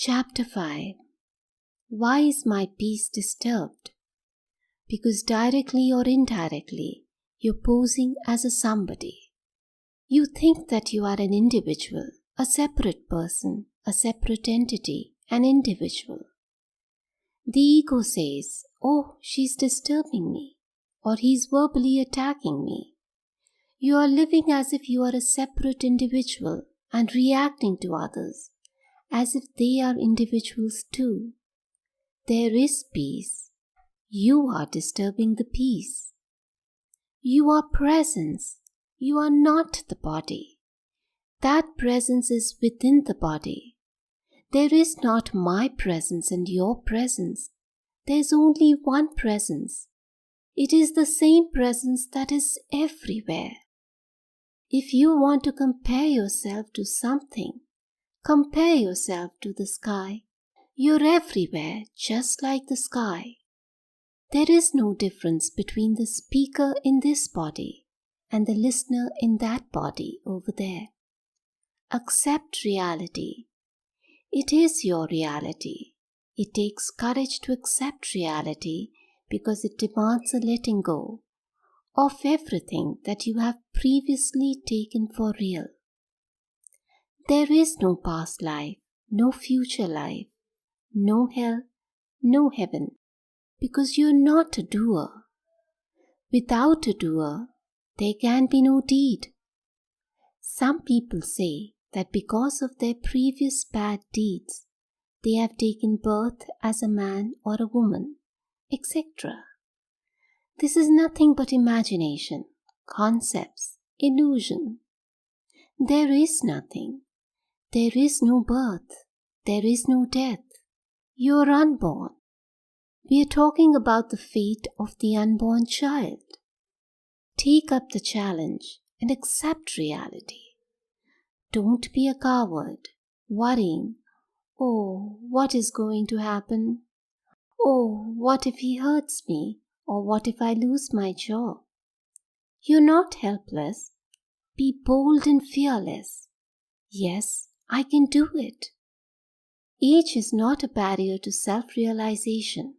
Chapter 5. Why is my peace disturbed? Because directly or indirectly, you're posing as a somebody. You think that you are an individual, a separate person, a separate entity, an individual. The ego says, "Oh, she's disturbing me," or "he's verbally attacking me." You are living as if you are a separate individual and reacting to others as if they are individuals too. There is peace. You are disturbing the peace. You are presence. You are not the body. That presence is within the body. There is not my presence and your presence. There is only one presence. It is the same presence that is everywhere. If you want to compare yourself to something, compare yourself to the sky. You're everywhere, just like the sky. There is no difference between the speaker in this body and the listener in that body over there. Accept reality. It is your reality. It takes courage to accept reality because it demands a letting go of everything that you have previously taken for real. There is no past life, no future life, no hell, no heaven, because you're not a doer. Without a doer, there can be no deed. Some people say that because of their previous bad deeds, they have taken birth as a man or a woman, etc. This is nothing but imagination, concepts, illusion. There is nothing. There is no birth. There is no death. You are unborn. We are talking about the fate of the unborn child. Take up the challenge and accept reality. Don't be a coward, worrying, "Oh, what is going to happen? Oh, what if he hurts me? Or what if I lose my job?" You're not helpless. Be bold and fearless. Yes, I can do it. Age is not a barrier to self-realization.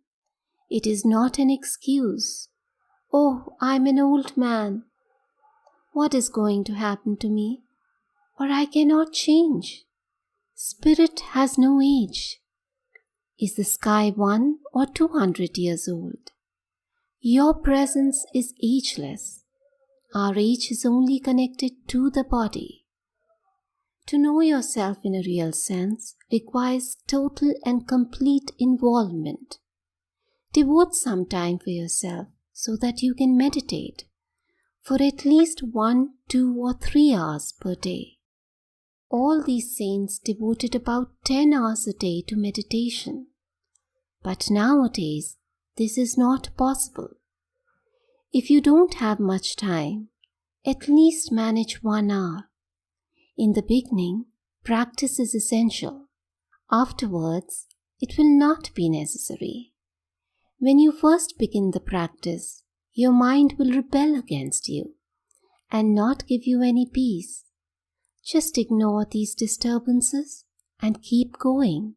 It is not an excuse. "Oh, I'm an old man. What is going to happen to me? Or I cannot change." Spirit has no age. Is the sky 1 or 200 years old? Your presence is ageless. Our age is only connected to the body. To know yourself in a real sense requires total and complete involvement. Devote some time for yourself so that you can meditate for at least 1, 2, or 3 hours per day. All these saints devoted about 10 hours a day to meditation. But nowadays, this is not possible. If you don't have much time, at least manage 1 hour. In the beginning, practice is essential. Afterwards, it will not be necessary. When you first begin the practice, your mind will rebel against you and not give you any peace. Just ignore these disturbances and keep going.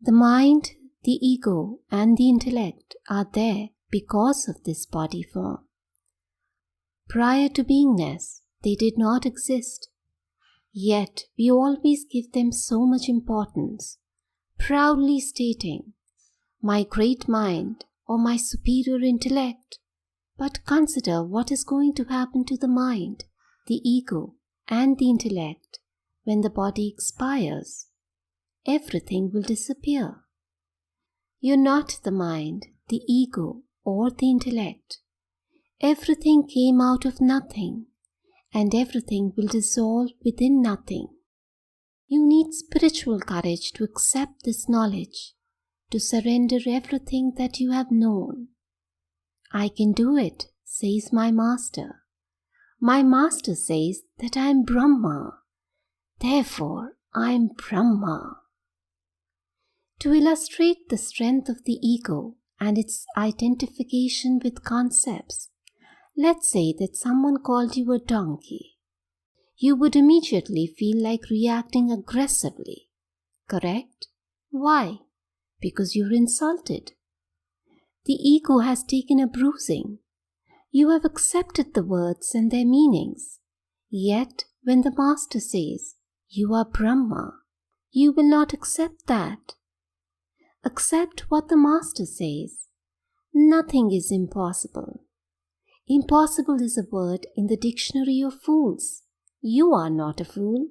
The mind, the ego, and the intellect are there because of this body form. Prior to beingness, they did not exist. Yet we always give them so much importance, proudly stating, "My great mind" or "my superior intellect." But consider what is going to happen to the mind, the ego, and the intellect when the body expires. Everything will disappear. You're not the mind, the ego, or the intellect. Everything came out of nothing, and everything will dissolve within nothing. You need spiritual courage to accept this knowledge, to surrender everything that you have known. "I can do it," says my master. My master says that I am Brahma. Therefore, I am Brahma. To illustrate the strength of the ego and its identification with concepts, let's say that someone called you a donkey. You would immediately feel like reacting aggressively. Correct? Why? Because you're insulted. The ego has taken a bruising. You have accepted the words and their meanings. Yet, when the Master says, "You are Brahma," you will not accept that. Accept what the Master says. Nothing is impossible. Impossible is a word in the dictionary of fools. You are not a fool.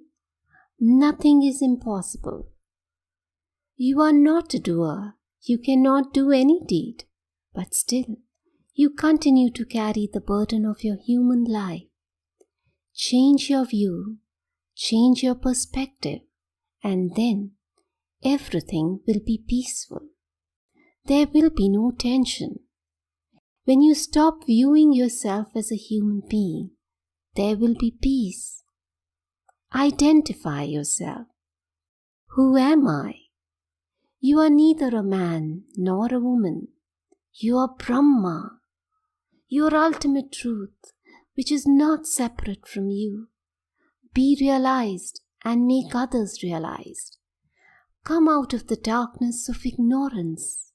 Nothing is impossible. You are not a doer. You cannot do any deed. But still, you continue to carry the burden of your human life. Change your view, change your perspective, and then everything will be peaceful. There will be no tension. When you stop viewing yourself as a human being, there will be peace. Identify yourself. Who am I? You are neither a man nor a woman. You are Brahma, your ultimate truth, which is not separate from you. Be realized and make others realized. Come out of the darkness of ignorance.